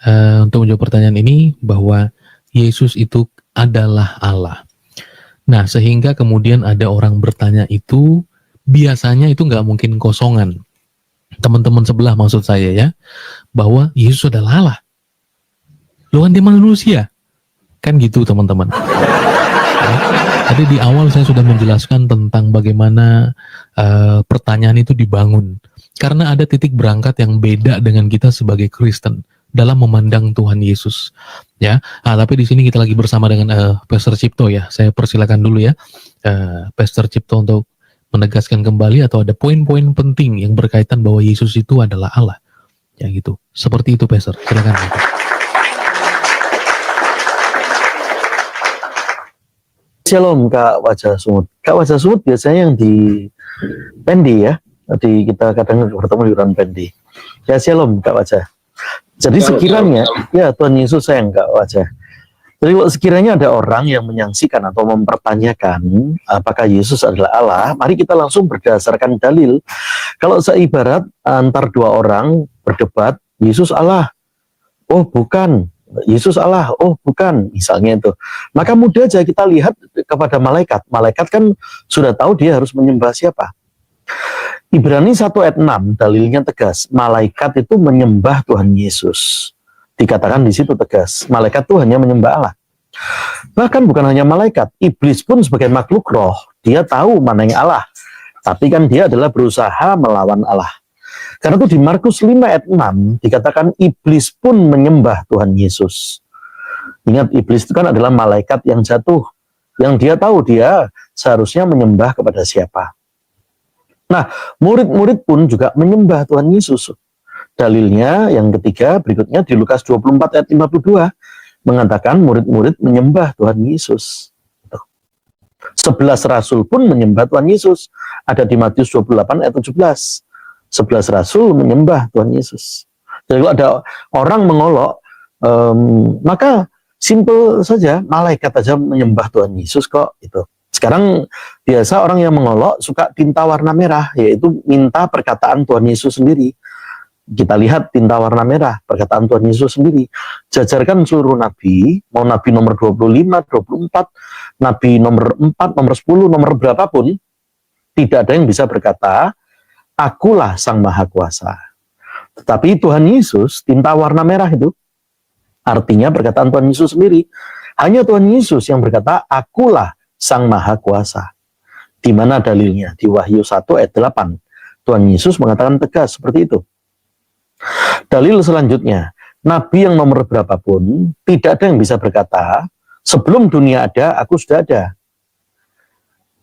untuk menjawab pertanyaan ini bahwa Yesus itu adalah Allah. Nah, sehingga kemudian ada orang bertanya itu, biasanya itu nggak mungkin kosongan. Teman-teman sebelah maksud saya ya, bahwa Yesus adalah Allah. Loh kan dia manusia. Kan gitu teman-teman. Ya. Tadi di awal saya sudah menjelaskan tentang bagaimana pertanyaan itu dibangun. Karena ada titik berangkat yang beda dengan kita sebagai Kristen dalam memandang Tuhan Yesus, ya. Tapi di sini kita lagi bersama dengan Pastor Cipto ya. Saya persilakan dulu ya, Pastor Cipto untuk menegaskan kembali atau ada poin-poin penting yang berkaitan bahwa Yesus itu adalah Allah, ya gitu. Seperti itu, Pastor. Silakan. Shalom Kak Wajah Sumut. Kak Wajah Sumut biasanya yang di Pendi ya. Tadi kita kadang bertemu di Ruang Pendi. Ya shalom Kak Wajah. Jadi sekiranya, ya Tuhan Yesus sayang Kak Wajah. Jadi sekiranya ada orang yang menyaksikan atau mempertanyakan apakah Yesus adalah Allah, mari kita langsung berdasarkan dalil. Kalau seibarat antar dua orang berdebat, Yesus Allah, oh bukan, Yesus Allah, oh bukan, misalnya itu. Maka mudah aja kita lihat kepada malaikat. Malaikat kan sudah tahu dia harus menyembah siapa. Ibrani 1 ayat 6 dalilnya tegas, malaikat itu menyembah Tuhan Yesus. Dikatakan di situ tegas, malaikat itu hanya menyembah Allah. Bahkan bukan hanya malaikat, iblis pun sebagai makhluk roh, dia tahu mana yang Allah. Tapi kan dia adalah berusaha melawan Allah. Karena itu di Markus 5 ayat 6 dikatakan iblis pun menyembah Tuhan Yesus. Ingat, iblis itu kan adalah malaikat yang jatuh, yang dia tahu dia seharusnya menyembah kepada siapa. Nah, murid-murid pun juga menyembah Tuhan Yesus. Dalilnya yang ketiga berikutnya di Lukas 24 ayat 52 mengatakan murid-murid menyembah Tuhan Yesus. 11 rasul pun menyembah Tuhan Yesus. Ada di Matius 28 ayat 17. 11 rasul menyembah Tuhan Yesus. Jadi kalau ada orang mengolok, maka simple saja, malaikat aja menyembah Tuhan Yesus kok itu. Sekarang biasa orang yang mengolok suka tinta warna merah, yaitu minta perkataan Tuhan Yesus sendiri. Kita lihat tinta warna merah, perkataan Tuhan Yesus sendiri. Jajarkan seluruh nabi, mau nabi nomor 25, 24, nabi nomor 4, nomor 10, nomor berapapun, tidak ada yang bisa berkata, akulah Sang Maha Kuasa. Tetapi Tuhan Yesus, tinta warna merah itu, artinya perkataan Tuhan Yesus sendiri. Hanya Tuhan Yesus yang berkata, akulah Sang Maha Kuasa. Di mana dalilnya? Di Wahyu 1 ayat 8. Tuhan Yesus mengatakan tegas seperti itu. Dalil selanjutnya, nabi yang nomor berapapun, tidak ada yang bisa berkata, sebelum dunia ada, aku sudah ada.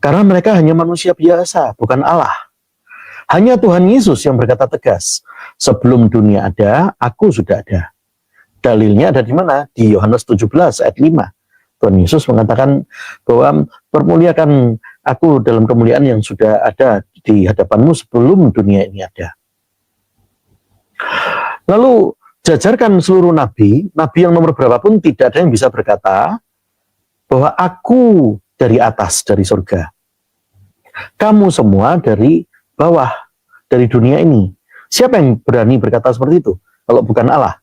Karena mereka hanya manusia biasa, bukan Allah. Hanya Tuhan Yesus yang berkata tegas, sebelum dunia ada, aku sudah ada. Dalilnya ada di mana? Di Yohanes 17 ayat 5. Tuhan Yesus mengatakan bahwa permuliakan aku dalam kemuliaan yang sudah ada di hadapanmu sebelum dunia ini ada. Lalu jajarkan seluruh nabi, nabi yang nomor berapapun tidak ada yang bisa berkata bahwa aku dari atas, dari surga. Kamu semua dari bawah, dari dunia ini. Siapa yang berani berkata seperti itu? Kalau bukan Allah.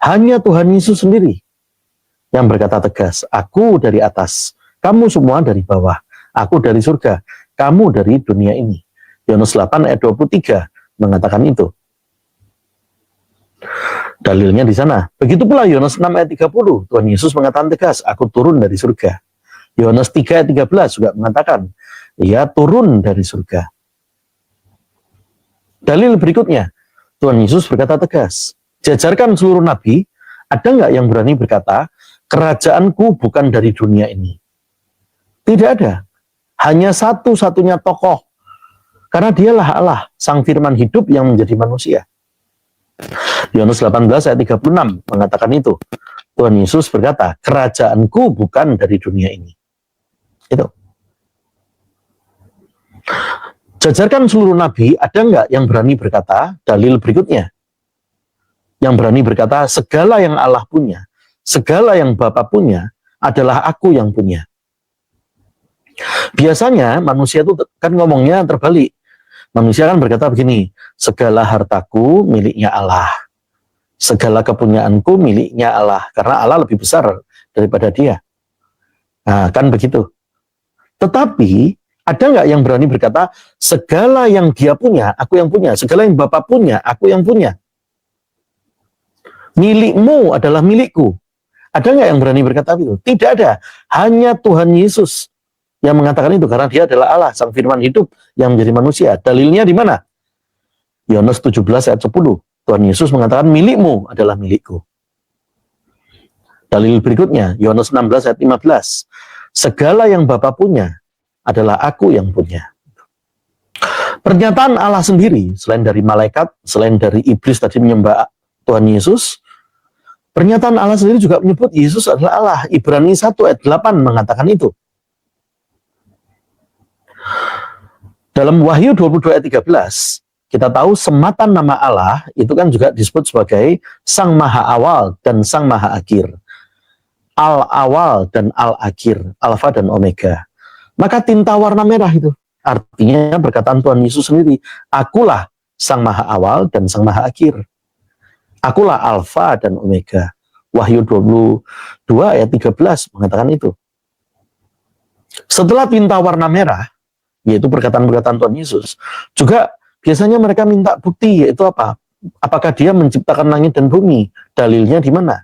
Hanya Tuhan Yesus sendiri yang berkata tegas, aku dari atas, kamu semua dari bawah, aku dari surga, kamu dari dunia ini. Yohanes 8 ayat 23 mengatakan itu. Dalilnya di sana. Begitu pula Yohanes 6 ayat 30, Tuhan Yesus mengatakan tegas, aku turun dari surga. Yohanes 3 ayat 13 juga mengatakan, ia turun dari surga. Dalil berikutnya, Tuhan Yesus berkata tegas, jajarkan seluruh nabi, ada nggak yang berani berkata, kerajaanku bukan dari dunia ini? Tidak ada. Hanya satu-satunya tokoh. Karena dialah Allah, Sang Firman hidup yang menjadi manusia. Yohanes 18 ayat 36 mengatakan itu. Tuhan Yesus berkata, kerajaanku bukan dari dunia ini. Itu. Jajarkan seluruh nabi, ada nggak yang berani berkata, dalil berikutnya, yang berani berkata, segala yang Allah punya, segala yang Bapa punya, adalah aku yang punya. Biasanya manusia itu kan ngomongnya terbalik. Manusia kan berkata begini, segala hartaku miliknya Allah. segala kepunyaanku miliknya Allah, karena Allah lebih besar daripada dia. Nah, kan begitu. Tetapi ada nggak yang berani berkata, segala yang dia punya, aku yang punya, segala yang Bapa punya, aku yang punya. Milikmu adalah milikku. Ada nggak yang berani berkata itu? Tidak ada. Hanya Tuhan Yesus yang mengatakan itu, karena dia adalah Allah, Sang Firman hidup yang menjadi manusia. Dalilnya di mana? Yohanes 17 ayat 10. Tuhan Yesus mengatakan, milikmu adalah milikku. Dalil berikutnya, Yohanes 16 ayat 15. Segala yang Bapa punya adalah aku yang punya. Pernyataan Allah sendiri, selain dari malaikat, selain dari iblis tadi menyembah Tuhan Yesus, pernyataan Allah sendiri juga menyebut Yesus adalah Allah. Ibrani 1 ayat 8 mengatakan itu. Dalam Wahyu 22 ayat 13, kita tahu sematan nama Allah itu kan juga disebut sebagai Sang Maha Awal dan Sang Maha Akhir. Al-Awal dan Al-Akhir, Alfa dan Omega. Maka tinta warna merah itu artinya perkataan Tuhan Yesus sendiri, akulah Sang Maha Awal dan Sang Maha Akhir. Akulah Alfa dan Omega. Wahyu 22 ayat 13 mengatakan itu. Setelah tinta warna merah, yaitu perkataan-perkataan Tuhan Yesus, juga biasanya mereka minta bukti, yaitu apa? Apakah dia menciptakan langit dan bumi? Dalilnya di mana?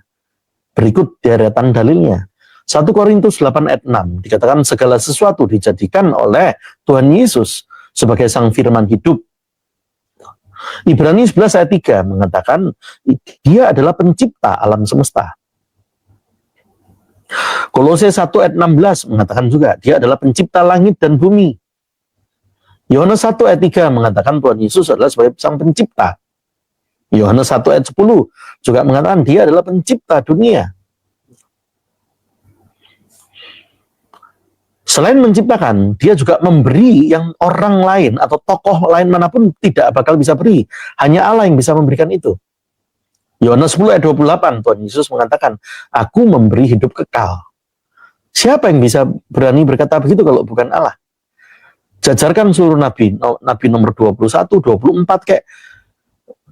Berikut deretan dalilnya. 1 Korintus 8 ayat 6 dikatakan segala sesuatu dijadikan oleh Tuhan Yesus sebagai Sang Firman hidup. Ibrani 11 ayat 3 mengatakan dia adalah pencipta alam semesta. Kolose 1 ayat 16 mengatakan juga dia adalah pencipta langit dan bumi. Yohanes 1 ayat 3 mengatakan Tuhan Yesus adalah sebagai Sang Pencipta. Yohanes 1 ayat 10 juga mengatakan dia adalah pencipta dunia. Selain menciptakan, dia juga memberi yang orang lain atau tokoh lain manapun tidak bakal bisa beri. Hanya Allah yang bisa memberikan itu. Yohanes 10 ayat 28, Tuhan Yesus mengatakan, aku memberi hidup kekal. Siapa yang bisa berani berkata begitu kalau bukan Allah? Jajarkan seluruh nabi, nabi nomor 21, 24 kayak.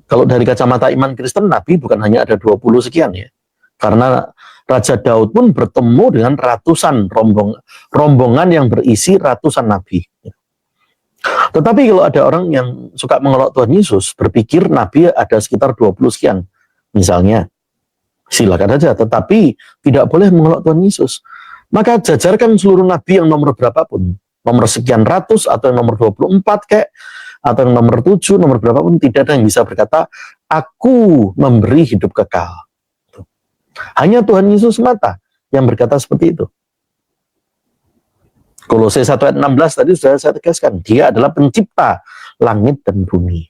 Kalau dari kacamata iman Kristen, nabi bukan hanya ada 20 sekian ya. Karena Raja Daud pun bertemu dengan ratusan rombongan yang berisi ratusan nabi. Tetapi kalau ada orang yang suka mengelak Tuhan Yesus, berpikir nabi ada sekitar 20 sekian. Misalnya, silakan saja. Tetapi tidak boleh mengelak Tuhan Yesus. Maka jajarkan seluruh nabi yang nomor berapapun. Nomor sekian ratus, atau yang nomor 24 kayak, atau yang nomor 7, nomor berapapun, tidak ada yang bisa berkata, aku memberi hidup kekal. Hanya Tuhan Yesus semata yang berkata seperti itu. Kolose 1 ayat 16 tadi sudah saya tegaskan, dia adalah pencipta langit dan bumi.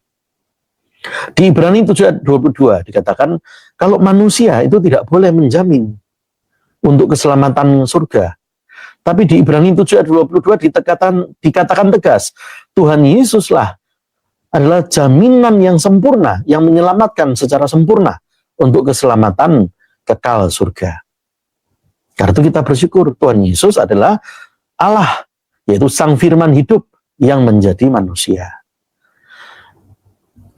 Di Ibrani 7 ayat 22 dikatakan, kalau manusia itu tidak boleh menjamin untuk keselamatan surga. Tapi di Ibrani 7 ayat 22 dikatakan tegas, Tuhan Yesuslah adalah jaminan yang sempurna, yang menyelamatkan secara sempurna untuk keselamatan kekal surga. Karena itu kita bersyukur Tuhan Yesus adalah Allah, yaitu Sang Firman hidup yang menjadi manusia.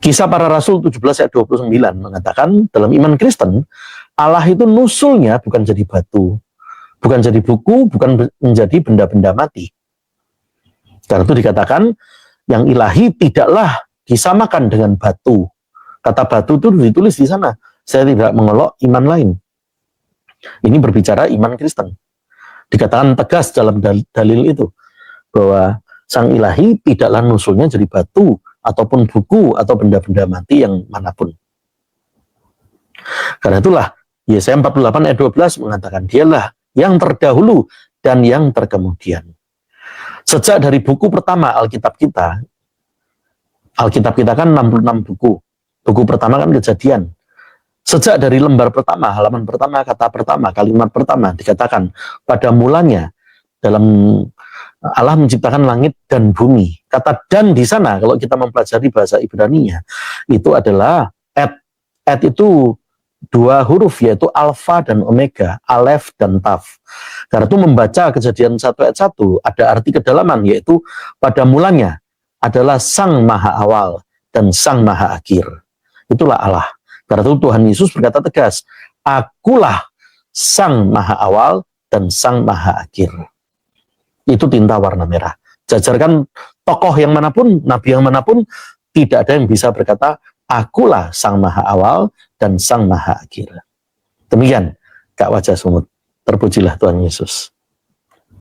Kisah Para Rasul 17 ayat 29 mengatakan dalam iman Kristen, Allah itu nusulnya bukan jadi batu, bukan jadi buku, bukan menjadi benda-benda mati. Karena itu dikatakan yang ilahi tidaklah disamakan dengan batu. Kata batu itu ditulis di sana. Saya tidak mengelak iman lain. Ini berbicara iman Kristen. Dikatakan tegas dalam dalil itu bahwa Sang Ilahi tidaklah nusulnya jadi batu ataupun buku atau benda-benda mati yang manapun. Karena itulah Yesaya 48 ayat 12 mengatakan dialah yang terdahulu dan yang terkemudian. Sejak dari buku pertama Alkitab kita kan 66 buku. Buku pertama kan Kejadian. Sejak dari lembar pertama, halaman pertama, kata pertama, kalimat pertama dikatakan pada mulanya dalam Allah menciptakan langit dan bumi. Kata dan di sana kalau kita mempelajari bahasa Ibrani-nya itu adalah et itu dua huruf yaitu alfa dan omega, alef dan taf. Karena itu membaca Kejadian 1 ayat 1 ada arti kedalaman yaitu pada mulanya adalah Sang Maha Awal dan Sang Maha Akhir. Itulah Allah. Karena itu Tuhan Yesus berkata tegas, akulah Sang Maha Awal dan Sang Maha Akhir. Itu tinta warna merah. Jajarkan tokoh yang manapun, nabi yang manapun, tidak ada yang bisa berkata, akulah Sang Maha Awal dan Sang Maha Akhir. Demikian, Kak Wajah Sumut. Terpujilah Tuhan Yesus.